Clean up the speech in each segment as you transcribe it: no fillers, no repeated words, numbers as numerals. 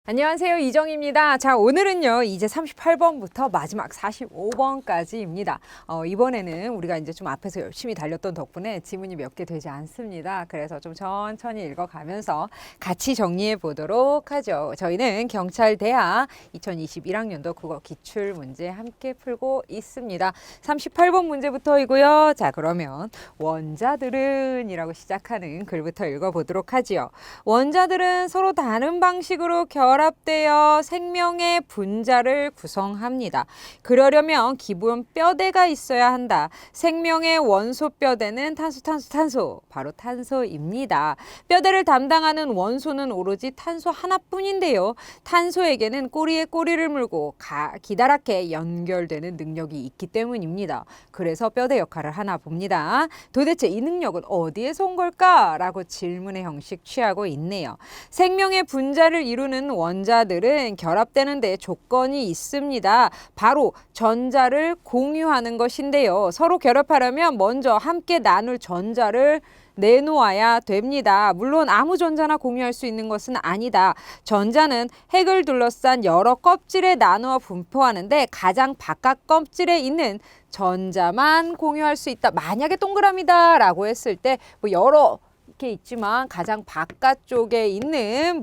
안녕하세요, 이정입니다. 자, 오늘은요, 이제 38번부터 마지막 45번까지입니다. 이번에는 우리가 이제 좀 앞에서 열심히 달렸던 덕분에 지문이 몇 개 되지 않습니다. 그래서 좀 천천히 읽어가면서 같이 정리해 보도록 하죠. 저희는 경찰대학 2021학년도 국어 기출 문제 함께 풀고 있습니다. 38번 문제부터이고요. 자, 그러면 원자들은 이라고 시작하는 글부터 읽어보도록 하지요. 원자들은 서로 다른 방식으로 결합되어 생명의 분자를 구성합니다. 그러려면 기본 뼈대가 있어야 한다. 생명의 원소 뼈대는 탄소, 바로 탄소입니다. 뼈대를 담당하는 원소는 오로지 탄소 하나뿐인데요. 탄소에게는 꼬리에 꼬리를 물고 기다랗게 연결되는 능력이 있기 때문입니다. 그래서 뼈대 역할을 하나 봅니다. 도대체 이 능력은 어디에서 온 걸까? 라고 질문의 형식 취하고 있네요. 생명의 분자를 이루는 원자들은 결합되는데 조건이 있습니다. 바로 전자를 공유하는 것인데요. 서로 결합하려면 먼저 함께 나눌 전자를 내놓아야 됩니다. 물론 아무 전자나 공유할 수 있는 것은 아니다. 전자는 핵을 둘러싼 여러 껍질에 나누어 분포하는데 가장 바깥 껍질에 있는 전자만 공유할 수 있다. 만약에 동그라미다 라고 했을 때 뭐 여러 이렇게 있지만 가장 바깥쪽에 있는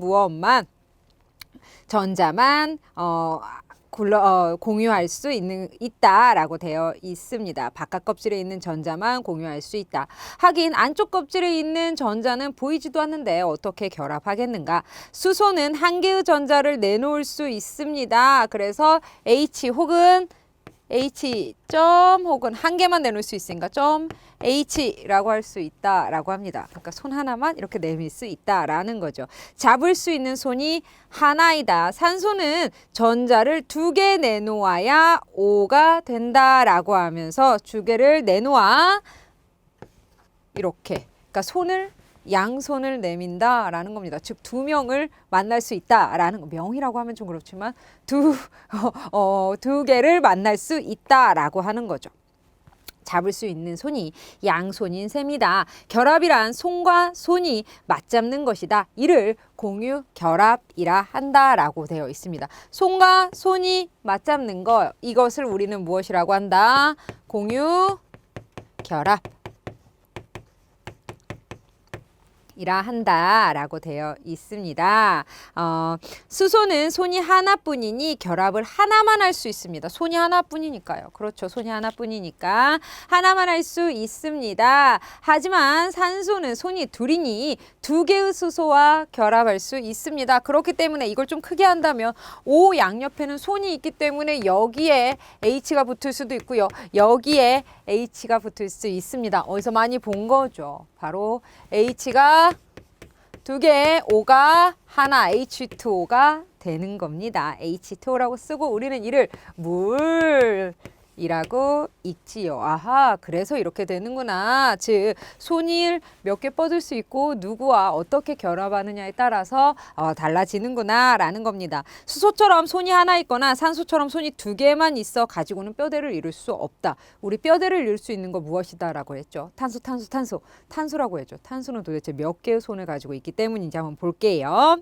전자만 공유할 수 있다라고 되어 있습니다. 바깥 껍질에 있는 전자만 공유할 수 있다. 하긴 안쪽 껍질에 있는 전자는 보이지도 않는데 어떻게 결합하겠는가? 수소는 한 개의 전자를 내놓을 수 있습니다. 그래서 H 혹은 H 점 혹은 한 개만 내놓을 수 있으니까 점 H라고 할 수 있다라고 합니다. 그러니까 손 하나만 이렇게 내밀 수 있다라는 거죠. 잡을 수 있는 손이 하나이다. 산소는 전자를 2개 내놓아야 O가 된다라고 하면서 2개를 내놓아 이렇게. 그러니까 양손을 내민다라는 겁니다. 즉 2명을 만날 수 있다라는 거. 명이라고 하면 좀 그렇지만 두 개를 만날 수 있다라고 하는 거죠. 잡을 수 있는 손이 양손인 셈이다. 결합이란 손과 손이 맞잡는 것이다. 이를 공유 결합이라 한다라고 되어 있습니다. 손과 손이 맞잡는 것, 이것을 우리는 무엇이라고 한다? 공유 결합 이라 한다라고 되어 있습니다. 수소는 손이 하나뿐이니 결합을 하나만 할 수 있습니다. 손이 하나뿐이니까요. 그렇죠. 손이 하나뿐이니까 하나만 할 수 있습니다. 하지만 산소는 손이 둘이니 2개의 수소와 결합할 수 있습니다. 그렇기 때문에 이걸 좀 크게 한다면 O 양옆에는 손이 있기 때문에 여기에 H가 붙을 수도 있고요. 여기에 H가 붙을 수 있습니다. 어디서 많이 본 거죠. 바로 H가 2개, O가 하나, H2O가 되는 겁니다. H2O라고 쓰고 우리는 이를 물이라고 읽지요. 아하, 그래서 이렇게 되는구나. 즉, 손을 몇 개 뻗을 수 있고 누구와 어떻게 결합하느냐에 따라서 달라지는구나 라는 겁니다. 수소처럼 손이 하나 있거나 산소처럼 손이 2개만 있어 가지고는 뼈대를 이룰 수 없다. 우리 뼈대를 이룰 수 있는 거 무엇이다 라고 했죠. 탄소라고 했죠. 탄소는 도대체 몇 개의 손을 가지고 있기 때문인지 한번 볼게요.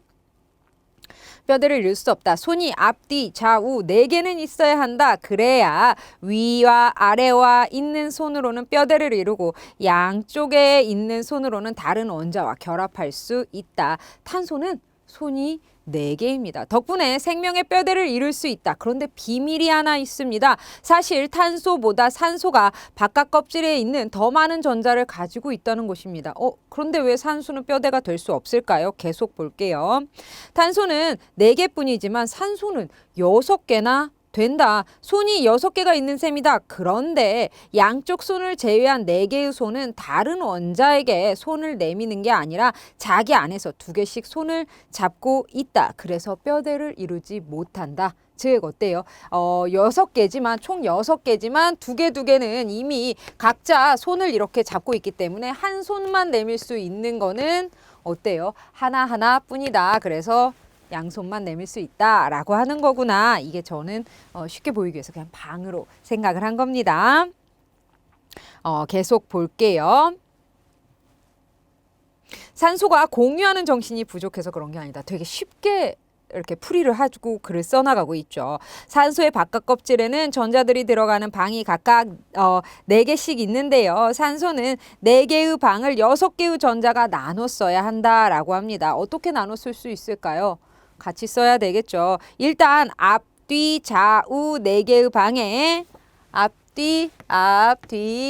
뼈대를 이룰 수 없다. 손이 앞뒤 좌우 4개는 있어야 한다. 그래야 위와 아래와 있는 손으로는 뼈대를 이루고 양쪽에 있는 손으로는 다른 원자와 결합할 수 있다. 탄소는 손이 4개입니다. 덕분에 생명의 뼈대를 이룰 수 있다. 그런데 비밀이 하나 있습니다. 사실 탄소보다 산소가 바깥 껍질에 있는 더 많은 전자를 가지고 있다는 것입니다. 그런데 왜 산소는 뼈대가 될 수 없을까요? 계속 볼게요. 탄소는 4개뿐이지만 산소는 6개나 된다. 손이 6개가 있는 셈이다. 그런데 양쪽 손을 제외한 4개의 손은 다른 원자에게 손을 내미는 게 아니라 자기 안에서 2개씩 손을 잡고 있다. 그래서 뼈대를 이루지 못한다. 즉 어때요? 6개지만 총 6개지만 2개는 이미 각자 손을 이렇게 잡고 있기 때문에 한 손만 내밀 수 있는 거는 어때요? 하나하나 뿐이다. 그래서 양손만 내밀 수 있다라고 하는 거구나. 이게 저는 쉽게 보이기 위해서 그냥 방으로 생각을 한 겁니다. 계속 볼게요. 산소가 공유하는 정신이 부족해서 그런 게 아니다. 되게 쉽게 이렇게 풀이를 하고 글을 써나가고 있죠. 산소의 바깥 껍질에는 전자들이 들어가는 방이 각각 4개씩 있는데요. 산소는 4개의 방을 6개의 전자가 나눠 써야 한다라고 합니다. 어떻게 나눠 쓸 수 있을까요? 같이 써야 되겠죠. 일단 앞뒤 좌우 4개의 방에 앞, 뒤,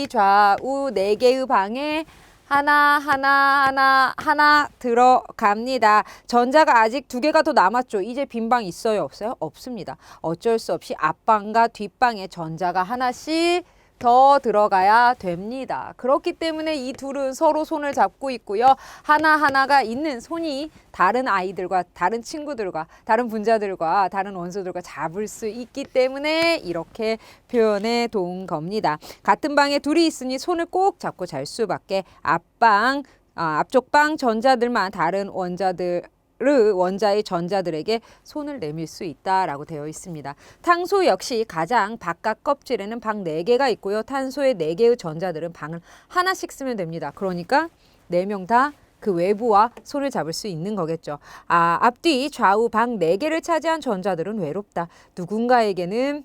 좌우 4개의 방에 하나 들어갑니다. 전자가 아직 2개가 더 남았죠. 이제 빈 방 있어요? 없어요? 없습니다. 어쩔 수 없이 앞방과 뒷방에 전자가 하나씩 더 들어가야 됩니다. 그렇기 때문에 이 둘은 서로 손을 잡고 있고요. 하나하나가 있는 손이 다른 아이들과 다른 친구들과 다른 분자들과 다른 원소들과 잡을 수 있기 때문에 이렇게 표현해 둔 겁니다. 같은 방에 둘이 있으니 손을 꼭 잡고 잘 수밖에. 앞쪽 방 전자들만 다른 원자의 전자들에게 손을 내밀 수 있다라고 되어 있습니다. 탄소 역시 가장 바깥 껍질에는 방 4개가 있고요. 탄소의 4개의 전자들은 방을 하나씩 쓰면 됩니다. 그러니까 4명 다 그 외부와 손을 잡을 수 있는 거겠죠. 앞뒤 좌우 방 4개를 차지한 전자들은 외롭다. 누군가에게는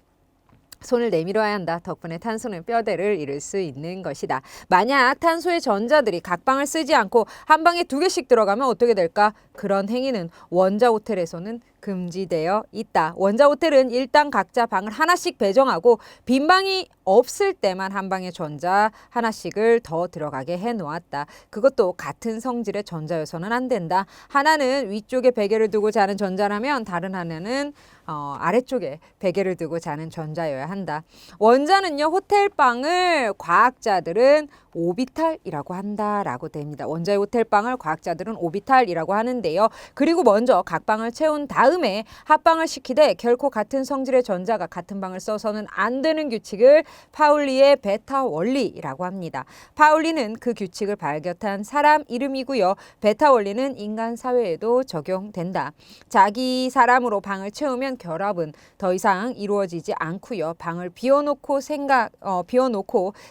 손을 내밀어야 한다. 덕분에 탄소는 뼈대를 이룰 수 있는 것이다. 만약 탄소의 전자들이 각 방을 쓰지 않고 한 방에 2개씩 들어가면 어떻게 될까? 그런 행위는 원자 호텔에서는 금지되어 있다. 원자 호텔은 일단 각자 방을 하나씩 배정하고 빈 방이 없을 때만 한 방에 전자 하나씩을 더 들어가게 해놓았다. 그것도 같은 성질의 전자여서는 안 된다. 하나는 위쪽에 베개를 두고 자는 전자라면 다른 하나는 아래쪽에 베개를 두고 자는 전자여야 한다. 원자는요, 호텔방을 과학자들은 오비탈이라고 한다라고 됩니다. 원자의 호텔방을 과학자들은 오비탈이라고 하는데요. 그리고 먼저 각 방을 채운 다음에 합방을 시키되 결코 같은 성질의 전자가 같은 방을 써서는 안 되는 규칙을 파울리의 베타 원리라고 합니다. 파울리는 그 규칙을 발견한 사람 이름이고요. 베타 원리는 인간 사회에도 적용된다. 자기 사람으로 방을 채우면 결합은 더 이상 이루어지지 않고요. 방을 비워놓고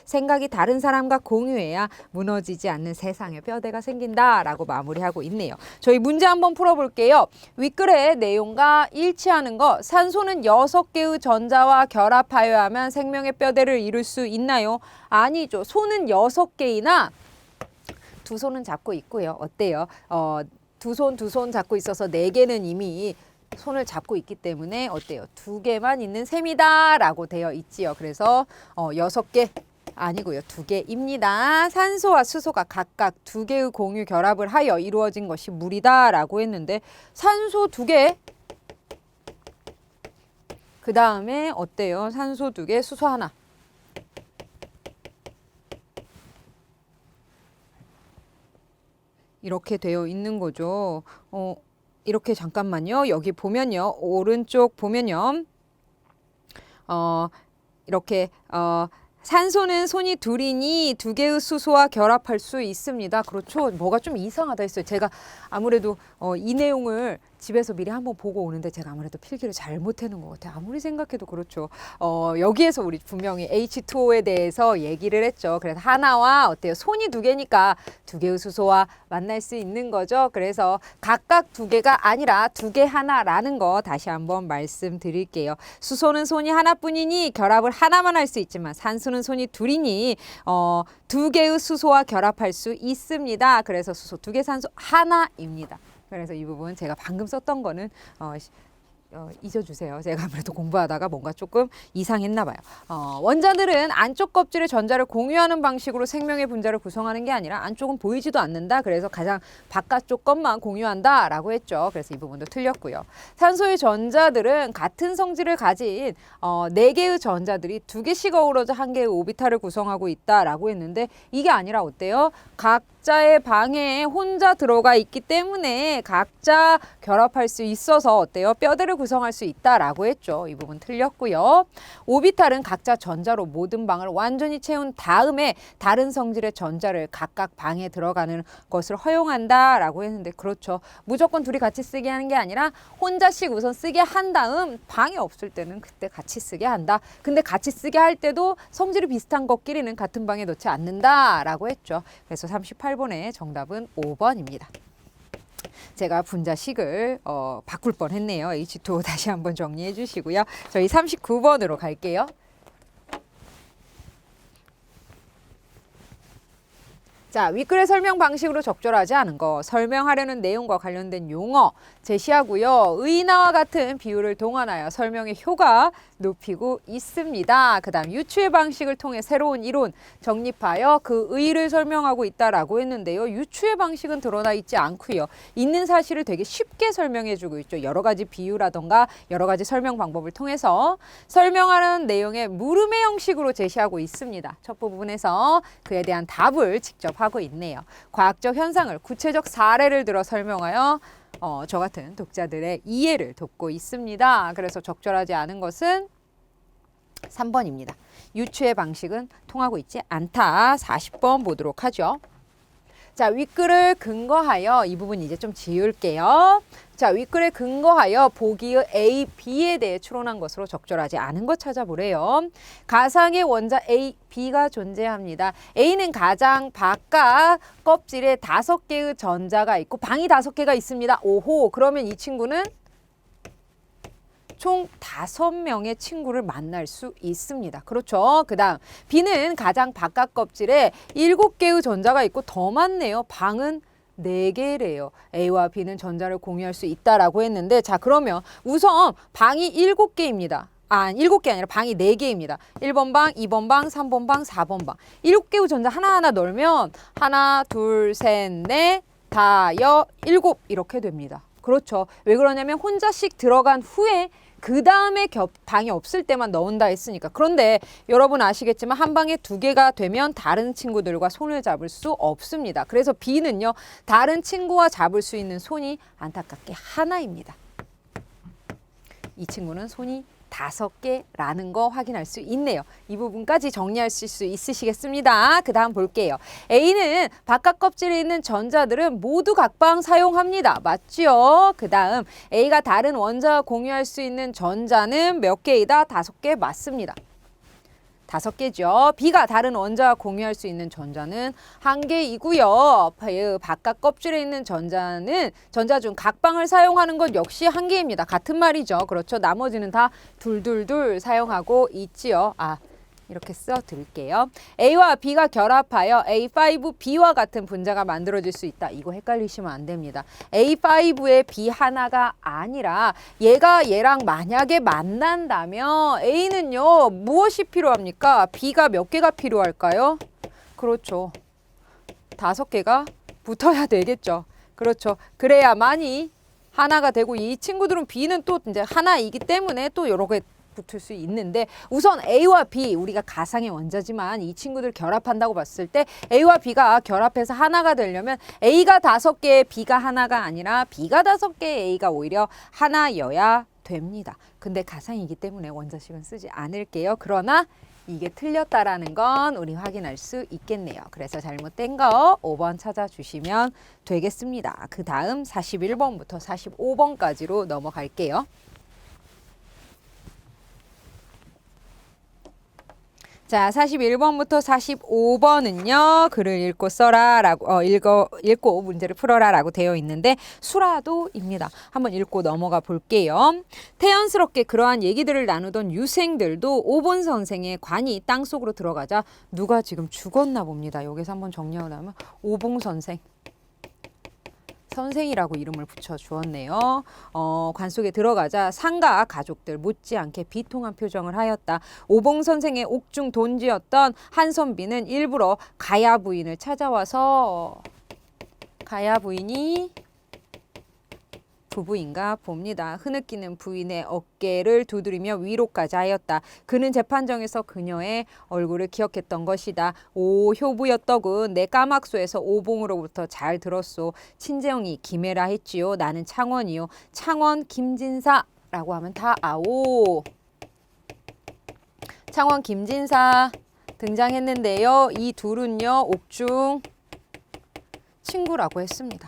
생각이 다른 사람과 공유해야 무너지지 않는 세상에 뼈대가 생긴다라고 마무리하고 있네요. 저희 문제 한번 풀어볼게요. 윗글의 내용과 일치하는 거. 산소는 6개의 전자와 결합하여야만 생명의 뼈대를 이룰 수 있나요? 아니죠. 손은 6개이나 두 손은 잡고 있고요. 어때요? 두 손 잡고 있어서 4개는 이미 손을 잡고 있기 때문에 어때요? 2개만 있는 셈이다 라고 되어 있지요. 그래서 6개 아니고요. 2개입니다. 산소와 수소가 각각 2개의 공유 결합을 하여 이루어진 것이 물이다 라고 했는데 산소 2개 그 다음에 어때요? 산소 2개, 수소 하나. 이렇게 되어 있는 거죠. 이렇게 잠깐만요. 여기 보면요. 오른쪽 보면요. 이렇게 산소는 손이 둘이니 2개의 수소와 결합할 수 있습니다. 그렇죠. 뭐가 좀 이상하다 했어요. 제가 아무래도 이 내용을 집에서 미리 한번 보고 오는데 제가 아무래도 필기를 잘못해놓은 것 같아요. 아무리 생각해도 그렇죠. 여기에서 우리 분명히 H2O에 대해서 얘기를 했죠. 그래서 하나와 어때요? 손이 2개니까 2개의 수소와 만날 수 있는 거죠. 그래서 각각 2개가 아니라 2개 하나라는 거 다시 한번 말씀드릴게요. 수소는 손이 하나뿐이니 결합을 하나만 할 수 있지만 산소는 손이 둘이니 2개의 수소와 결합할 수 있습니다. 그래서 수소 2개, 산소 하나입니다. 그래서 이 부분 제가 방금 썼던 거는 잊어주세요. 제가 아무래도 공부하다가 뭔가 조금 이상했나 봐요. 원자들은 안쪽 껍질의 전자를 공유하는 방식으로 생명의 분자를 구성하는 게 아니라 안쪽은 보이지도 않는다. 그래서 가장 바깥쪽 것만 공유한다 라고 했죠. 그래서 이 부분도 틀렸고요. 산소의 전자들은 같은 성질을 가진 4개의 전자들이 2개씩 어우러져 1개의 오비탈을 구성하고 있다라고 했는데 이게 아니라 어때요? 각자의 방에 혼자 들어가 있기 때문에 각자 결합할 수 있어서 어때요? 뼈대를 구성할 수 있다라고 했죠. 이 부분 틀렸고요. 오비탈은 각자 전자로 모든 방을 완전히 채운 다음에 다른 성질의 전자를 각각 방에 들어가는 것을 허용한다라고 했는데 그렇죠. 무조건 둘이 같이 쓰게 하는 게 아니라 혼자씩 우선 쓰게 한 다음 방이 없을 때는 그때 같이 쓰게 한다. 근데 같이 쓰게 할 때도 성질이 비슷한 것끼리는 같은 방에 넣지 않는다라고 했죠. 그래서 38번의 정답은 5번입니다. 제가 분자식을 바꿀 뻔했네요. H2O 다시 한번 정리해 주시고요. 저희 39번으로 갈게요. 자, 윗글의 설명 방식으로 적절하지 않은 거, 설명하려는 내용과 관련된 용어 제시하고요. 의나와 같은 비유를 동원하여 설명의 효과 높이고 있습니다. 그 다음 유추의 방식을 통해 새로운 이론 정립하여 그 의의를 설명하고 있다라고 했는데요. 유추의 방식은 드러나 있지 않고요. 있는 사실을 되게 쉽게 설명해 주고 있죠. 여러 가지 비유라던가 여러 가지 설명 방법을 통해서 설명하는 내용의 물음의 형식으로 제시하고 있습니다. 첫 부분에서 그에 대한 답을 직접 하고 있네요. 과학적 현상을 구체적 사례를 들어 설명하여 저 같은 독자들의 이해를 돕고 있습니다. 그래서 적절하지 않은 것은 3번입니다. 유추의 방식은 통하고 있지 않다. 40번 보도록 하죠. 자, 윗글을 근거하여 이 부분 이제 좀 지울게요. 자, 윗글에 근거하여 보기의 A, B에 대해 추론한 것으로 적절하지 않은 것 찾아보래요. 가상의 원자 A, B가 존재합니다. A는 가장 바깥 껍질에 5개의 전자가 있고 방이 5개가 있습니다. 오호, 그러면 이 친구는 총 5명의 친구를 만날 수 있습니다. 그렇죠. 그 다음 B는 가장 바깥 껍질에 7개의 전자가 있고 더 많네요. 방은 4개래요. A와 B는 전자를 공유할 수 있다라고 했는데, 자, 그러면 우선 방이 7개입니다. 7개 아니라 방이 4개입니다. 1번 방, 2번 방, 3번 방, 4번 방. 7개의 전자 하나하나 넣으면 하나, 둘, 셋, 넷, 다, 여, 7 이렇게 됩니다. 그렇죠. 왜 그러냐면 혼자씩 들어간 후에 그 다음에 방이 없을 때만 넣은다 했으니까. 그런데 여러분 아시겠지만 한 방에 2개가 되면 다른 친구들과 손을 잡을 수 없습니다. 그래서 B는요, 다른 친구와 잡을 수 있는 손이 안타깝게 하나입니다. 이 친구는 손이 5개라는 거 확인할 수 있네요. 이 부분까지 정리하실 수 있으시겠습니다. 그 다음 볼게요. A는 바깥 껍질에 있는 전자들은 모두 각방 사용합니다. 맞죠? 그 다음 A가 다른 원자와 공유할 수 있는 전자는 몇 개이다? 5개 맞습니다. 5개죠. B가 다른 원자와 공유할 수 있는 전자는 1개이고요. 바깥 껍질에 있는 전자 중 각방을 사용하는 것 역시 1개입니다. 같은 말이죠. 그렇죠. 나머지는 다 둘둘둘 사용하고 있지요. 이렇게 써드릴게요. A와 B가 결합하여 A5B와 같은 분자가 만들어질 수 있다. 이거 헷갈리시면 안 됩니다. A5의 B 하나가 아니라 얘가 얘랑 만약에 만난다면 A는요, 무엇이 필요합니까? B가 몇 개가 필요할까요? 그렇죠. 5개가 붙어야 되겠죠. 그렇죠. 그래야만이 하나가 되고, 이 친구들은 B는 또 이제 하나이기 때문에 또 여러 개 붙을 수 있는데, 우선 A와 B, 우리가 가상의 원자지만 이 친구들 결합한다고 봤을 때 A와 B가 결합해서 하나가 되려면 A가 5개, B가 하나가 아니라 B가 5개, A가 오히려 하나여야 됩니다. 근데 가상이기 때문에 원자식은 쓰지 않을게요. 그러나 이게 틀렸다라는 건 우리 확인할 수 있겠네요. 그래서 잘못된 거 5번 찾아주시면 되겠습니다. 그 다음 41번부터 45번까지로 넘어갈게요. 자, 41번부터 45번은요. 글을 읽고 써라라고 읽고 문제를 풀어라라고 되어 있는데 수라도입니다. 한번 읽고 넘어가 볼게요. 태연스럽게 그러한 얘기들을 나누던 유생들도 오본 선생의 관이 땅속으로 들어가자 누가 지금 죽었나 봅니다. 여기서 한번 정리하고 나면 오봉 선생이라고 이름을 붙여 주었네요. 관 속에 들어가자 상가 가족들 못지않게 비통한 표정을 하였다. 오봉 선생의 옥중 돈지였던 한선비는 일부러 가야 부인을 찾아와서 가야 부인이 부부인가 봅니다. 흐느끼는 부인의 어깨를 두드리며 위로까지 하였다. 그는 재판정에서 그녀의 얼굴을 기억했던 것이다. 오 효부였더군. 내 까막소에서 오봉으로부터 잘 들었소. 친정이 김해라 했지요. 나는 창원이요. 창원 김진사라고 하면 다 아오. 창원 김진사 등장했는데요. 이 둘은요 옥중 친구라고 했습니다.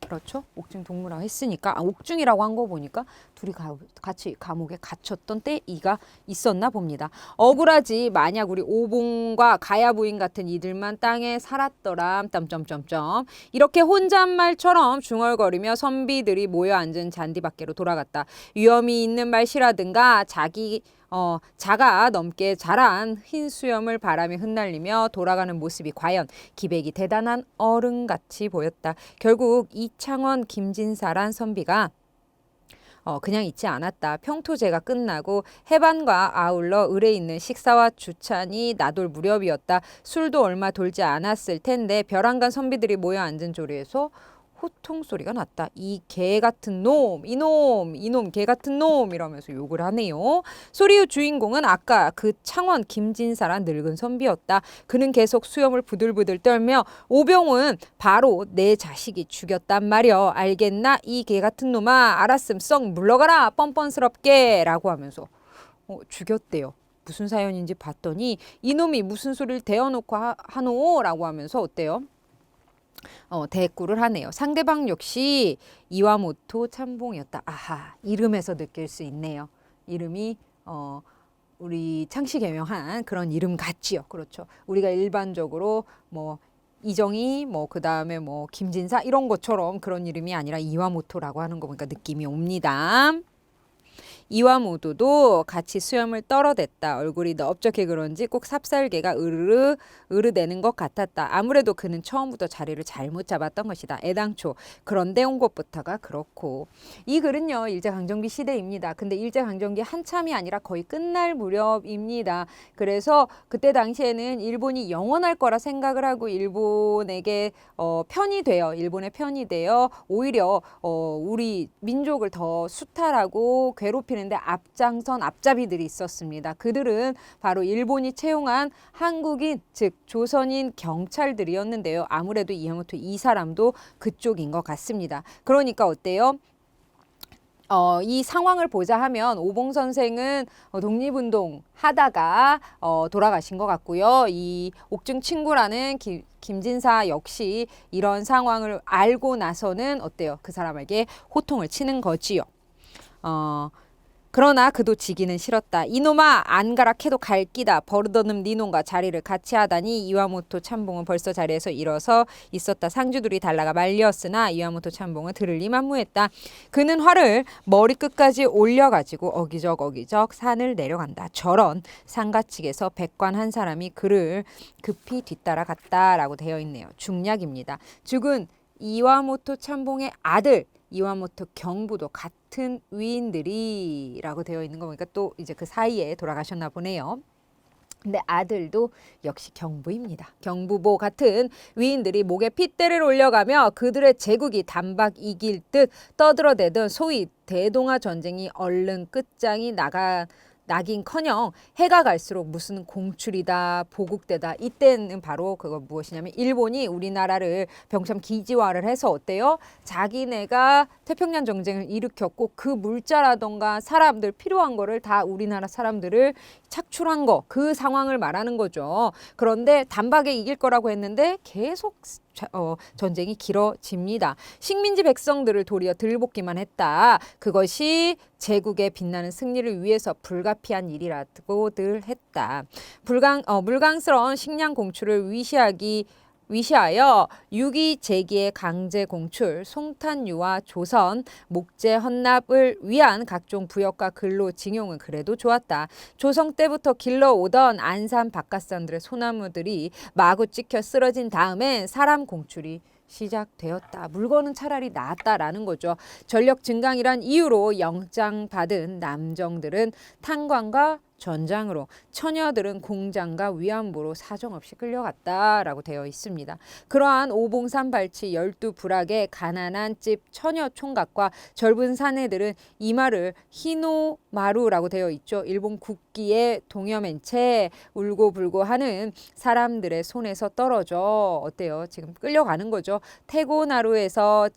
그렇죠? 옥중 동무라고 했으니까 옥중이라고 한 거 보니까 둘이 같이 감옥에 갇혔던 때이가 있었나 봅니다. 억울하지 만약 우리 오봉과 가야 부인 같은 이들만 땅에 살았더람 점점점점 이렇게 혼잣말처럼 중얼거리며 선비들이 모여 앉은 잔디 밖으로 돌아갔다. 위험이 있는 말씨라든가 자가 넘게 자란 흰 수염을 바람에 흩날리며 돌아가는 모습이 과연 기백이 대단한 어른같이 보였다. 결국 이창원, 김진사란 선비가 그냥 있지 않았다. 평토제가 끝나고 해반과 아울러 을에 있는 식사와 주찬이 나돌 무렵이었다. 술도 얼마 돌지 않았을 텐데 벼랑간 선비들이 모여 앉은 조리에서 호통 소리가 났다. 이 개 같은 놈, 이놈 개 같은 놈 이러면서 욕을 하네요. 소리의 주인공은 아까 그 창원 김진사란 늙은 선비였다. 그는 계속 수염을 부들부들 떨며 오병은 바로 내 자식이 죽였단 말이여. 알겠나? 이 개 같은 놈아. 알았음 썩 물러가라 뻔뻔스럽게 라고 하면서 죽였대요. 무슨 사연인지 봤더니 이놈이 무슨 소리를 대어놓고 하노? 라고 하면서 어때요? 대꾸를 하네요. 상대방 역시 이와모토 참봉이었다. 아하, 이름에서 느낄 수 있네요. 이름이 우리 창씨 개명한 그런 이름 같지요. 그렇죠. 우리가 일반적으로 뭐 이정희 그 다음에 김진사 이런 것처럼 그런 이름이 아니라 이와모토라고 하는 거 보니까 느낌이 옵니다. 이와모토도 같이 수염을 떨어댔다. 얼굴이 넓적해 그런지 꼭 삽살개가 으르대는 것 같았다. 아무래도 그는 처음부터 자리를 잘못 잡았던 것이다. 애당초 그런데 온 것부터가 그렇고. 이 글은요 일제강점기 시대입니다. 근데 일제강점기 한참이 아니라 거의 끝날 무렵입니다. 그래서 그때 당시에는 일본이 영원할 거라 생각을 하고 일본에게 일본의 편이 되어 오히려 우리 민족을 더 수탈하고 괴롭히는데 앞장선 앞잡이들이 있었습니다. 그들은 바로 일본이 채용한 한국인 즉 조선인 경찰들이었는데요. 아무래도 이와모토 이 사람도 그쪽인 것 같습니다. 그러니까 어때요? 이 상황을 보자 하면 오봉 선생은 독립운동 하다가 돌아가신 것 같고요. 이 옥중 친구라는 김진사 역시 이런 상황을 알고 나서는 어때요? 그 사람에게 호통을 치는 거지요. 그러나 그도 지기는 싫었다. 이놈아 안 가라 캐도 갈 끼다. 버릇없는 니놈과 자리를 같이 하다니. 이와모토 참봉은 벌써 자리에서 일어서 있었다. 상주들이 달라가 말렸으나 이와모토 참봉은 들을 리만무했다. 그는 화를 머리끝까지 올려가지고 어기적 산을 내려간다. 저런 상가측에서 백관 한 사람이 그를 급히 뒤따라갔다라고 되어 있네요. 중략입니다. 죽은 이와모토 참봉의 아들 이와모토 경부도 같은 위인들이라고 되어 있는 거 보니까 또 이제 그 사이에 돌아가셨나 보네요. 근데 아들도 역시 경부입니다. 경부보 같은 위인들이 목에 핏대를 올려가며 그들의 제국이 단박 이길 듯 떠들어대던 소위 대동아 전쟁이 얼른 끝장이 나긴커녕 해가 갈수록 무슨 공출이다 보국대다. 이때는 바로 그거 무엇이냐면 일본이 우리나라를 병참 기지화를 해서 어때요? 자기네가 태평양 전쟁을 일으켰고 그 물자라던가 사람들 필요한 거를 다 우리나라 사람들을 착출한 거 그 상황을 말하는 거죠. 그런데 단박에 이길 거라고 했는데 계속 전쟁이 길어집니다. 식민지 백성들을 도리어 들볶기만 했다. 그것이 제국의 빛나는 승리를 위해서 불가피한 일이라고들 했다. 물강스러운 식량 공출을 위시하여 유기 제기의 강제 공출, 송탄유와 조선, 목재 헌납을 위한 각종 부역과 근로징용은 그래도 좋았다. 조성 때부터 길러오던 안산 바깥산들의 소나무들이 마구 찍혀 쓰러진 다음에 사람 공출이 시작되었다. 물건은 차라리 나았다라는 거죠. 전력 증강이란 이유로 영장 받은 남정들은 탄광과 전장으로, 처녀들은 공장과 위안부로 사정없이 끌려갔다라고 되어 있습니다. 그러한 오봉산 발치 12부락의 가난한 집 처녀 총각과 젊은 사내들은 이마를 히노마루라고 되어 있죠. 일본 국기에 동여맨 채 울고불고 하는 사람들의 손에서 떨어져 어때요? 지금 끌려가는 거죠. 태고나루에서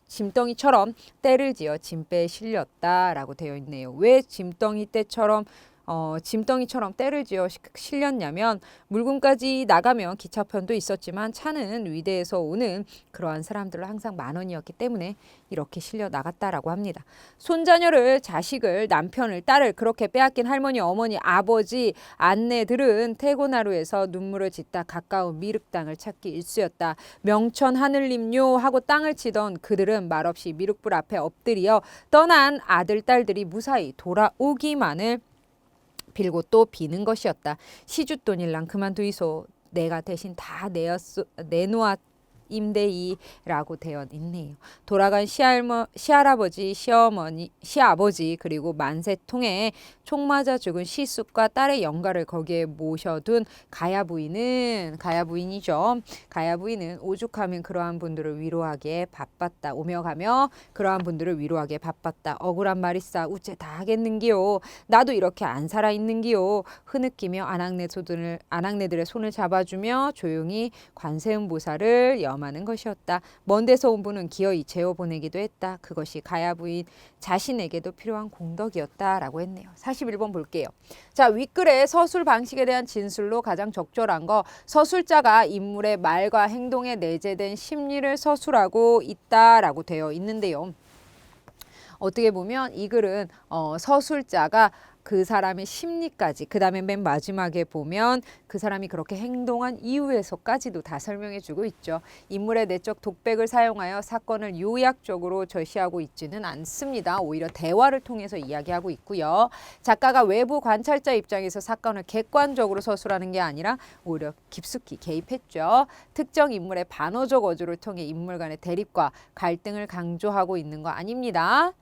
짐덩이처럼 때를 지어 짐배에 실렸다라고 되어 있네요. 왜 짐덩이 때처럼 짐덩이처럼 때를 지어 실렸냐면 물금까지 나가면 기차편도 있었지만 차는 위대에서 오는 그러한 사람들로 항상 만원이었기 때문에 이렇게 실려 나갔다라고 합니다. 손자녀를, 자식을, 남편을, 딸을 그렇게 빼앗긴 할머니, 어머니, 아버지, 아내들은 태고나루에서 눈물을 짓다 가까운 미륵 땅을 찾기 일쑤였다. 명천 하늘님요 하고 땅을 치던 그들은 말없이 미륵불 앞에 엎드려 떠난 아들, 딸들이 무사히 돌아오기만을 빌고 또 비는 것이었다. 시주돈일랑 그만두이소. 내가 대신 다 내놓았 임대이라고 되어 있네요. 돌아간 시할아버지, 시어머니, 시아버지 그리고 만세통에 총 맞아 죽은 시숙과 딸의 영가를 거기에 모셔둔 가야 부인이죠. 가야 부인은 오죽하면 그러한 분들을 위로하기에 바빴다. 오며 가며 그러한 분들을 위로하기에 바빴다. 억울한 말이싸 우째 다 하겠는기요. 나도 이렇게 안 살아있는기요. 흐느끼며 아낙네들의 손을 잡아주며 조용히 관세음보살을 많은 것이었다. 먼 데서 온 분은 기어이 재워 보내기도 했다. 그것이 가야 부인 자신에게도 필요한 공덕이었다라고 했네요. 41번 볼게요. 자, 윗글에 서술 방식에 대한 진술로 가장 적절한 거 서술자가 인물의 말과 행동에 내재된 심리를 서술하고 있다라고 되어 있는데요. 어떻게 보면 이 글은 서술자가 그 사람의 심리까지, 그 다음에 맨 마지막에 보면 그 사람이 그렇게 행동한 이유에서까지도 다 설명해 주고 있죠. 인물의 내적 독백을 사용하여 사건을 요약적으로 제시하고 있지는 않습니다. 오히려 대화를 통해서 이야기하고 있고요. 작가가 외부 관찰자 입장에서 사건을 객관적으로 서술하는 게 아니라 오히려 깊숙이 개입했죠. 특정 인물의 반어적 어조를 통해 인물 간의 대립과 갈등을 강조하고 있는 거 아닙니다.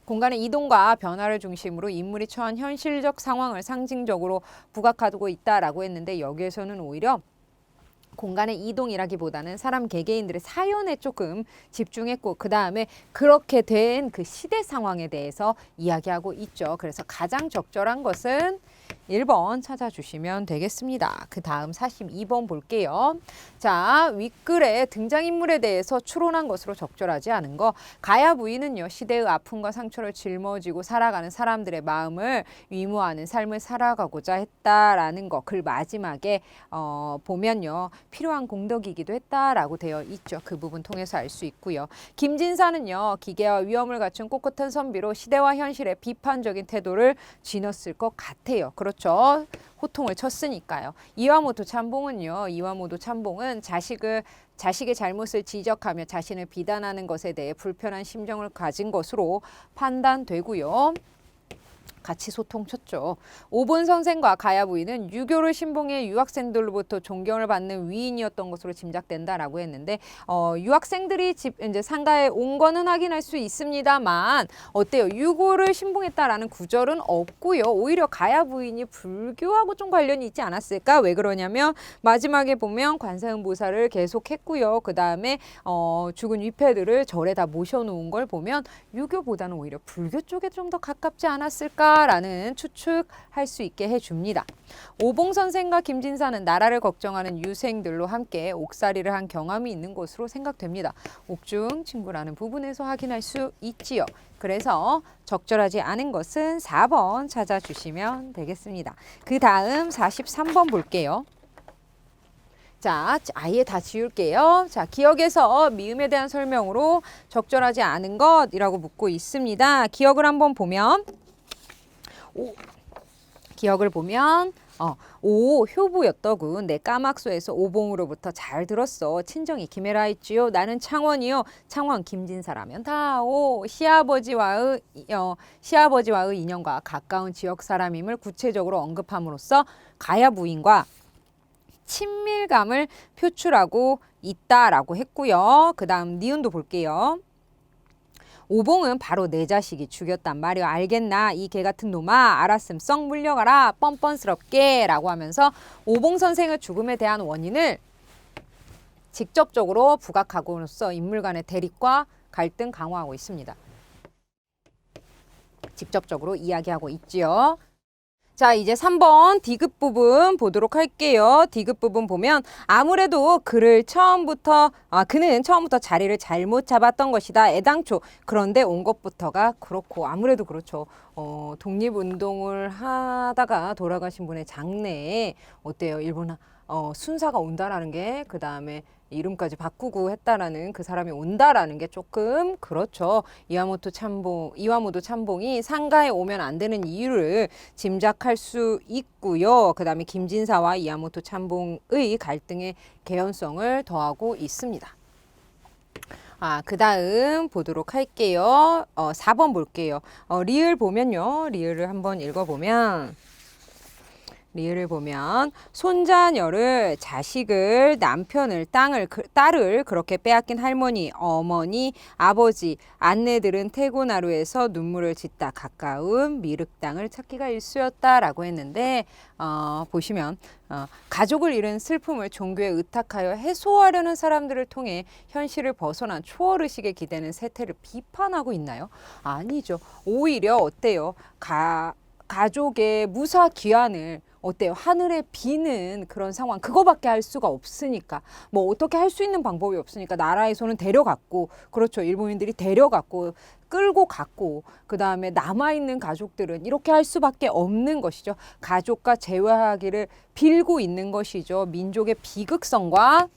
공간의 이동과 변화를 중심으로 인물이 처한 현실적 상황을 상징적으로 부각하고 있다라고 했는데 여기에서는 오히려 공간의 이동이라기보다는 사람 개개인들의 사연에 조금 집중했고 그 다음에 그렇게 된 그 시대 상황에 대해서 이야기하고 있죠. 그래서 가장 적절한 것은 1번 찾아주시면 되겠습니다. 그 다음 42번 볼게요. 자, 윗글에 등장인물에 대해서 추론한 것으로 적절하지 않은 거. 가야 부인은요, 시대의 아픔과 상처를 짊어지고 살아가는 사람들의 마음을 위무하는 삶을 살아가고자 했다라는 거. 글 마지막에 보면요, 필요한 공덕이기도 했다라고 되어 있죠. 그 부분 통해서 알 수 있고요. 김진사는요, 기계와 위험을 갖춘 꼿꼿한 선비로 시대와 현실에 비판적인 태도를 지녔을 것 같아요. 그렇죠. 호통을 쳤으니까요. 이와모토 참봉은 자식의 잘못을 지적하며 자신을 비난하는 것에 대해 불편한 심정을 가진 것으로 판단되고요. 같이 소통 쳤죠. 오본 선생과 가야 부인은 유교를 신봉해 유학생들로부터 존경을 받는 위인이었던 것으로 짐작된다라고 했는데 유학생들이 이제 상가에 온 거는 확인할 수 있습니다만 어때요? 유교를 신봉했다라는 구절은 없고요. 오히려 가야 부인이 불교하고 좀 관련이 있지 않았을까? 왜 그러냐면 마지막에 보면 관세음보살을 계속했고요. 그 다음에 죽은 위패들을 절에 다 모셔놓은 걸 보면 유교보다는 오히려 불교 쪽에 좀 더 가깝지 않았을까? 라는 추측할 수 있게 해줍니다. 오봉 선생과 김진사는 나라를 걱정하는 유생들로 함께 옥살이를 한 경험이 있는 것으로 생각됩니다. 옥중 친구라는 부분에서 확인할 수 있지요. 그래서 적절하지 않은 것은 4번 찾아주시면 되겠습니다. 그 다음 43번 볼게요. 자, 아예 다 지울게요. 자, 기억에서 미음에 대한 설명으로 적절하지 않은 것이라고 묻고 있습니다. 기억을 한번 보면 오 효부였더군. 내 까막소에서 오봉으로부터 잘 들었어. 친정이 김해라 했지요. 나는 창원이요. 창원 김진사라면 다오. 시아버지와의 인연과 가까운 지역 사람임을 구체적으로 언급함으로써 가야 부인과 친밀감을 표출하고 있다라고 했고요. 그 다음 니은도 볼게요. 오봉은 바로 내 자식이 죽였단 말이야. 알겠나? 이 개 같은 놈아. 알았음 썩 물려가라. 뻔뻔스럽게 라고 하면서 오봉 선생의 죽음에 대한 원인을 직접적으로 부각하고로써 인물 간의 대립과 갈등 강화하고 있습니다. 직접적으로 이야기하고 있지요. 자, 이제 3번 디귿 부분 보도록 할게요. 디귿 부분 보면 아무래도 그는 처음부터 자리를 잘못 잡았던 것이다. 애당초. 그런데 온 것부터가 그렇고 아무래도 그렇죠. 독립운동을 하다가 돌아가신 분의 장래에 어때요? 일본 순사가 온다라는 게 그다음에 이름까지 바꾸고 했다라는 그 사람이 온다라는 게 조금 그렇죠. 이와모토 참봉이 상가에 오면 안 되는 이유를 짐작할 수 있고요. 그다음에 김진사와 이와모토 참봉의 갈등의 개연성을 더하고 있습니다. 그다음 보도록 할게요. 4번 볼게요. 리을 보면요. 리을을 한번 읽어보면 손자녀를 자식을 남편을 딸을 그렇게 빼앗긴 할머니, 어머니, 아버지, 안내들은 태고나루에서 눈물을 짓다 가까운 미륵 땅을 찾기가 일쑤였다라고 했는데 보시면 가족을 잃은 슬픔을 종교에 의탁하여 해소하려는 사람들을 통해 현실을 벗어난 초월의식에 기대는 세태를 비판하고 있나요? 아니죠. 오히려 어때요? 가족의 무사 귀환을 어때요? 하늘에 비는 그런 상황 그거밖에 할 수가 없으니까 뭐 어떻게 할 수 있는 방법이 없으니까 나라에서는 데려갔고 그렇죠. 일본인들이 데려갔고 끌고 갔고 그다음에 남아있는 가족들은 이렇게 할 수밖에 없는 것이죠. 가족과 재회하기를 빌고 있는 것이죠. 민족의 비극성과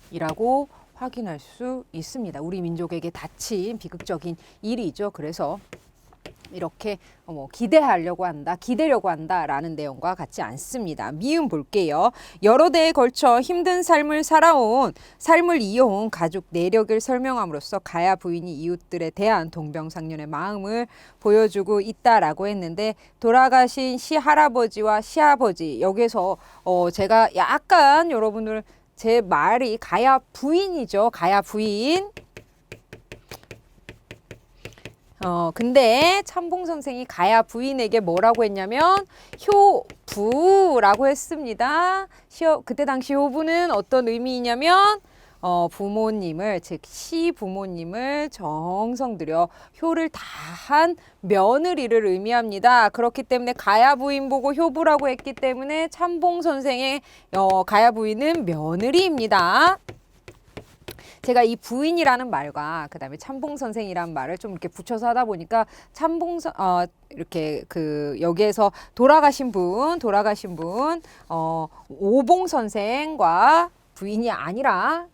이라고 확인할 수 있습니다. 우리 민족에게 닥친 비극적인 일이죠. 그래서 이렇게 기대려고 한다라는 내용과 같지 않습니다. 미음 볼게요. 여러 대에 걸쳐 힘든 삶을 이어온 가족 내력을 설명함으로써 가야 부인이 이웃들에 대한 동병상련의 마음을 보여주고 있다라고 했는데 돌아가신 시할아버지와 시아버지 여기서 제가 약간 여러분들 제 말이 가야 부인이죠. 가야 부인. 근데 참봉 선생이 가야 부인에게 뭐라고 했냐면 효부라고 했습니다. 그때 당시 효부는 어떤 의미이냐면 부모님을 즉 시부모님을 정성 들여 효를 다한 며느리를 의미합니다. 그렇기 때문에 가야 부인 보고 효부라고 했기 때문에 참봉 선생의 가야 부인은 며느리입니다. 제가 이 부인이라는 말과 그다음에 참봉 선생이라는 말을 좀 이렇게 붙여서 하다 보니까 이렇게 여기에서 돌아가신 분 오봉 선생과 부인이 아니라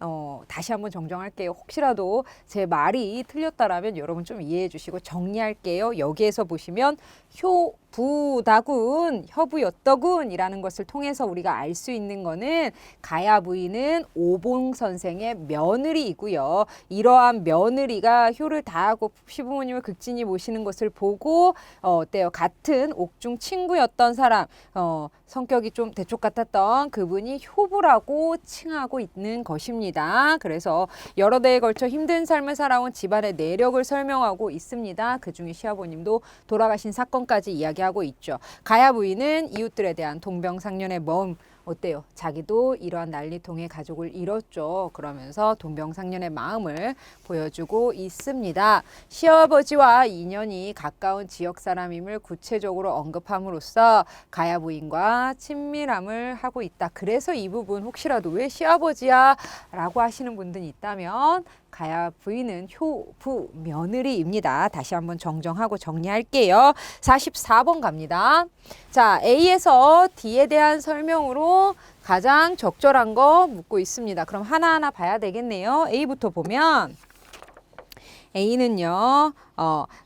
다시 한번 정정할게요. 혹시라도 제 말이 틀렸다라면 여러분 좀 이해해 주시고 정리할게요. 여기에서 보시면 효부다군, 협부였더군 이라는 것을 통해서 우리가 알 수 있는 거는 가야 부인은 오봉 선생의 며느리이고요. 이러한 며느리가 효를 다하고 시부모님을 극진히 모시는 것을 보고 어때요? 같은 옥중 친구였던 사람, 성격이 좀 대쪽 같았던 그분이 효부라고 칭하고 있는 것입니다. 그래서 여러 대에 걸쳐 힘든 삶을 살아온 집안의 내력을 설명하고 있습니다. 그중에 시아버님도 돌아가신 사건까지 이야기하고 있죠. 가야 부인은 이웃들에 대한 동병상련의 마음 어때요? 자기도 이러한 난리통에 가족을 잃었죠. 그러면서 동병상련의 마음을 보여주고 있습니다. 시아버지와 인연이 가까운 지역 사람임을 구체적으로 언급함으로써 가야 부인과 친밀함을 하고 있다. 그래서 이 부분 혹시라도 왜 시아버지야? 라고 하시는 분들이 있다면 가야 부인은 효부 며느리입니다. 다시 한번 정정하고 정리할게요. 44번 갑니다. 자, A에서 D에 대한 설명으로 가장 적절한 거 묻고 있습니다. 그럼 하나하나 봐야 되겠네요. A부터 보면 A는요.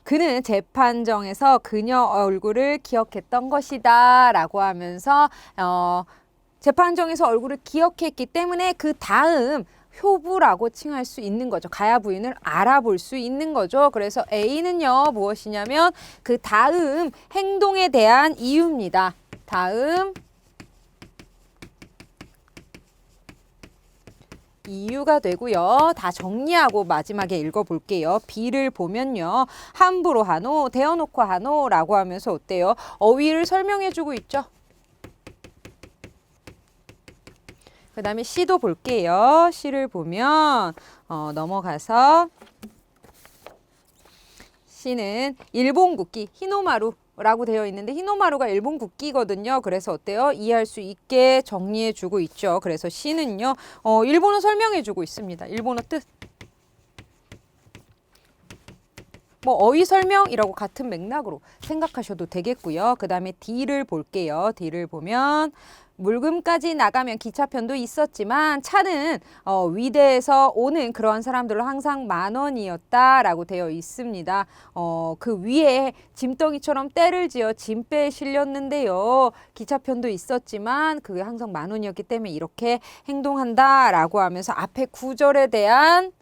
그는 재판정에서 그녀 얼굴을 기억했던 것이다 라고 하면서 재판정에서 얼굴을 기억했기 때문에 그 다음 효부라고 칭할 수 있는 거죠. 가야 부인을 알아볼 수 있는 거죠. 그래서 A는요. 무엇이냐면 그 다음 행동에 대한 이유입니다. 다음 이유가 되고요. 다 정리하고 마지막에 읽어볼게요. B를 보면요. 함부로 하노, 대어놓고 하노 라고 하면서 어때요? 어휘를 설명해주고 있죠. 그 다음에 C도 볼게요. C를 보면 넘어가서 C는 일본 국기 히노마루라고 되어 있는데 히노마루가 일본 국기거든요. 그래서 어때요? 이해할 수 있게 정리해주고 있죠. 그래서 C는요. 일본어 설명해주고 있습니다. 일본어 뜻. 뭐 어휘 설명이라고 같은 맥락으로 생각하셔도 되겠고요. 그 다음에 D를 볼게요. D를 보면 물금까지 나가면 기차편도 있었지만 차는 위대에서 오는 그러한 사람들로 항상 10,000원이었다라고 되어 있습니다. 그 위에 짐덩이처럼 때를 지어 짐배에 실렸는데요. 기차편도 있었지만 그게 항상 10,000원이었기 때문에 이렇게 행동한다라고 하면서 앞에 구절에 대한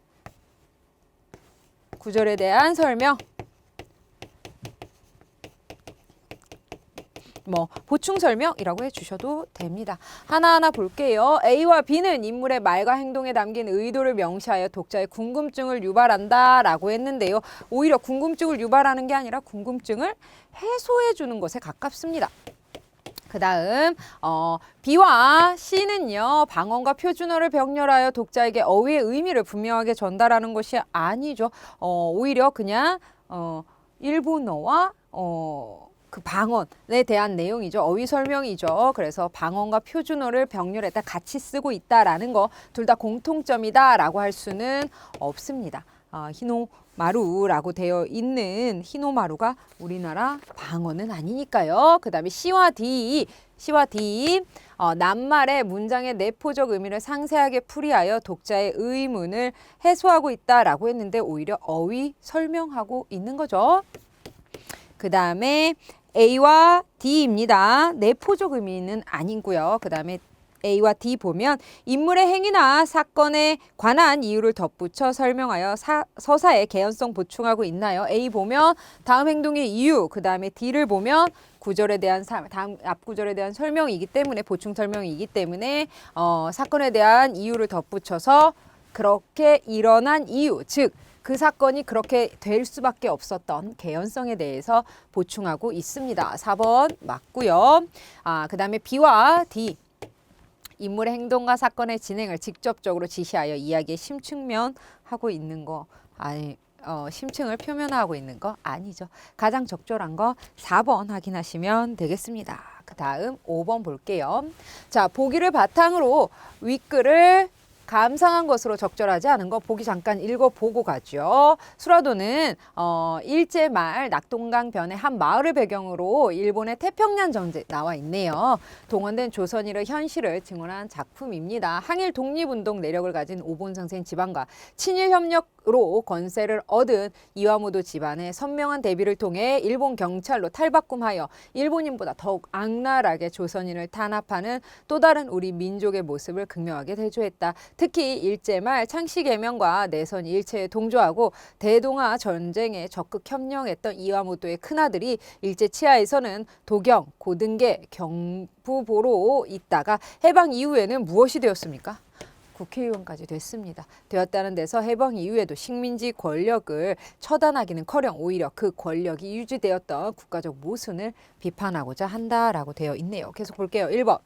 설명, 뭐 보충 설명이라고 해주셔도 됩니다. 하나하나 볼게요. A와 B는 인물의 말과 행동에 담긴 의도를 명시하여 독자의 궁금증을 유발한다라고 했는데요. 오히려 궁금증을 유발하는 게 아니라 궁금증을 해소해 주는 것에 가깝습니다. 그 다음 B와 C는요. 방언과 표준어를 병렬하여 독자에게 어휘의 의미를 분명하게 전달하는 것이 아니죠. 오히려 그냥 일본어와 그 방언에 대한 내용이죠. 어휘 설명이죠. 그래서 방언과 표준어를 병렬해서 같이 쓰고 있다라는 거 둘 다 공통점이다라고 할 수는 없습니다. 히노마루라고 되어 있는 히노마루가 우리나라 방언은 아니니까요. 그 다음에 C와 D 낱말의 문장의 내포적 의미를 상세하게 풀이하여 독자의 의문을 해소하고 있다라고 했는데 오히려 어휘 설명하고 있는 거죠. 그 다음에 A와 D입니다. 내포적 의미는 아니고요. 그 다음에 A와 D 보면 인물의 행위나 사건에 관한 이유를 덧붙여 설명하여 서사의 개연성 보충하고 있나요? A 보면 다음 행동의 이유, 그 다음에 D를 보면 구절에 대한 다음 앞 구절에 대한 설명이기 때문에 보충 설명이기 때문에 사건에 대한 이유를 덧붙여서 그렇게 일어난 이유, 즉 그 사건이 그렇게 될 수밖에 없었던 개연성에 대해서 보충하고 있습니다. 4번 맞고요. 그 다음에 B와 D. 인물의 행동과 사건의 진행을 직접적으로 지시하여 이야기의 심층면하고 있는 거 심층을 표면화하고 있는 거 아니죠. 가장 적절한 거 4번 확인하시면 되겠습니다. 그 다음 5번 볼게요. 자, 보기를 바탕으로 윗글을 감상한 것으로 적절하지 않은 거 보기 잠깐 읽어보고 가죠. 수라도는 일제 말 낙동강 변의 한 마을을 배경으로 일본의 태평양 전쟁 나와 있네요. 동원된 조선인의 현실을 증언한 작품입니다. 항일 독립운동 내력을 가진 오본상생 집안과 친일 협력으로 권세를 얻은 이와모도 집안의 선명한 대비를 통해 일본 경찰로 탈바꿈하여 일본인보다 더욱 악랄하게 조선인을 탄압하는 또 다른 우리 민족의 모습을 극명하게 대조했다. 특히 일제 말 창씨 개명과 내선 일체에 동조하고 대동아 전쟁에 적극 협력했던 이와모토의 큰아들이 일제 치하에서는 도경, 고등계, 경부보로 있다가 해방 이후에는 무엇이 되었습니까? 국회의원까지 됐습니다. 되었다는 데서 해방 이후에도 식민지 권력을 처단하기는커녕 오히려 그 권력이 유지되었던 국가적 모순을 비판하고자 한다라고 되어 있네요. 계속 볼게요. 1번.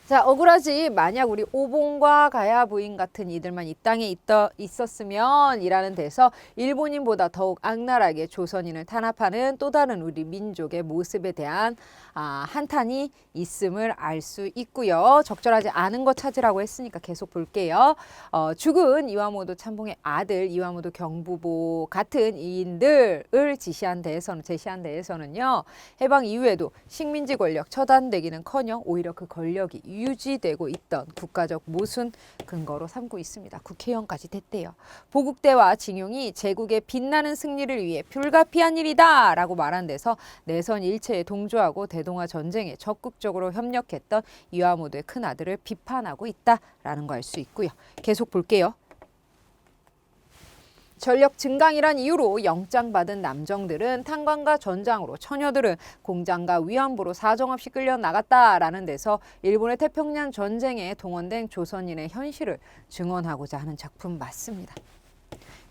자, 억울하지 만약 우리 오봉과 가야 부인 같은 이들만 이 땅에 있었으면 이라는 데서 일본인보다 더욱 악랄하게 조선인을 탄압하는 또 다른 우리 민족의 모습에 대한 한탄이 있음을 알 수 있고요. 적절하지 않은 거 찾으라고 했으니까 계속 볼게요. 죽은 이와모도 참봉의 아들 이와모도 경부보 같은 이인들을 제시한 데에서는요. 해방 이후에도 식민지 권력 처단되기는커녕 오히려 그 권력이 유지되고 있던 국가적 모순 근거로 삼고 있습니다. 국회의원까지 됐대요. 보국대와 징용이 제국의 빛나는 승리를 위해 불가피한 일이다 라고 말한 데서 내선 일체에 동조하고 대동아 전쟁에 적극적으로 협력했던 이와모도의 큰아들을 비판하고 있다라는 거 알 수 있고요. 계속 볼게요. 전력 증강이란 이유로 영장받은 남정들은 탄광과 전장으로 처녀들은 공장과 위안부로 사정없이 끌려나갔다라는 데서 일본의 태평양 전쟁에 동원된 조선인의 현실을 증언하고자 하는 작품 맞습니다.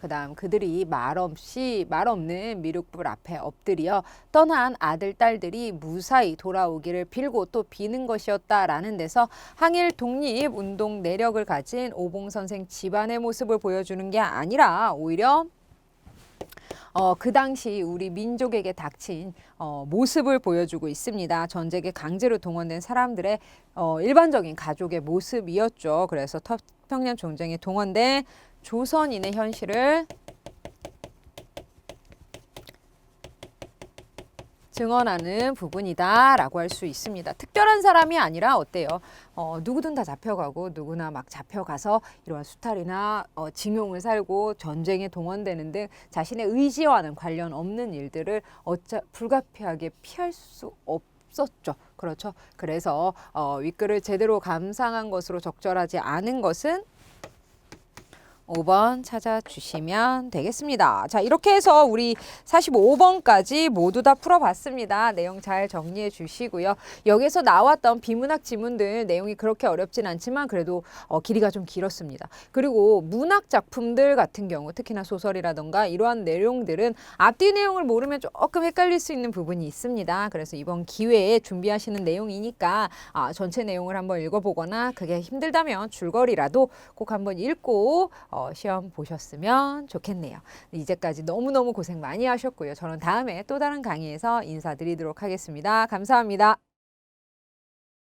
그 다음 그들이 말 없는 미륵불 앞에 엎드려 떠난 아들, 딸들이 무사히 돌아오기를 빌고 또 비는 것이었다라는 데서 항일 독립운동 내력을 가진 오봉선생 집안의 모습을 보여주는 게 아니라 오히려 그 당시 우리 민족에게 닥친 모습을 보여주고 있습니다. 전쟁에 강제로 동원된 사람들의 일반적인 가족의 모습이었죠. 그래서 태평양 전쟁에 동원된 조선인의 현실을 증언하는 부분이다라고 할 수 있습니다. 특별한 사람이 아니라 어때요? 누구든 다 잡혀가고 누구나 막 잡혀가서 이러한 수탈이나 징용을 살고 전쟁에 동원되는 등 자신의 의지와는 관련 없는 일들을 불가피하게 피할 수 없었죠. 그렇죠. 그래서 윗글을 제대로 감상한 것으로 적절하지 않은 것은 5번 찾아주시면 되겠습니다. 자, 이렇게 해서 우리 45번까지 모두 다 풀어봤습니다. 내용 잘 정리해 주시고요. 여기서 나왔던 비문학 지문들 내용이 그렇게 어렵진 않지만 그래도 길이가 좀 길었습니다. 그리고 문학 작품들 같은 경우 특히나 소설이라던가 이러한 내용들은 앞뒤 내용을 모르면 조금 헷갈릴 수 있는 부분이 있습니다. 그래서 이번 기회에 준비하시는 내용이니까 전체 내용을 한번 읽어보거나 그게 힘들다면 줄거리라도 꼭 한번 읽고 시험 보셨으면 좋겠네요. 이제까지 너무너무 고생 많이 하셨고요. 저는 다음에 또 다른 강의에서 인사드리도록 하겠습니다. 감사합니다.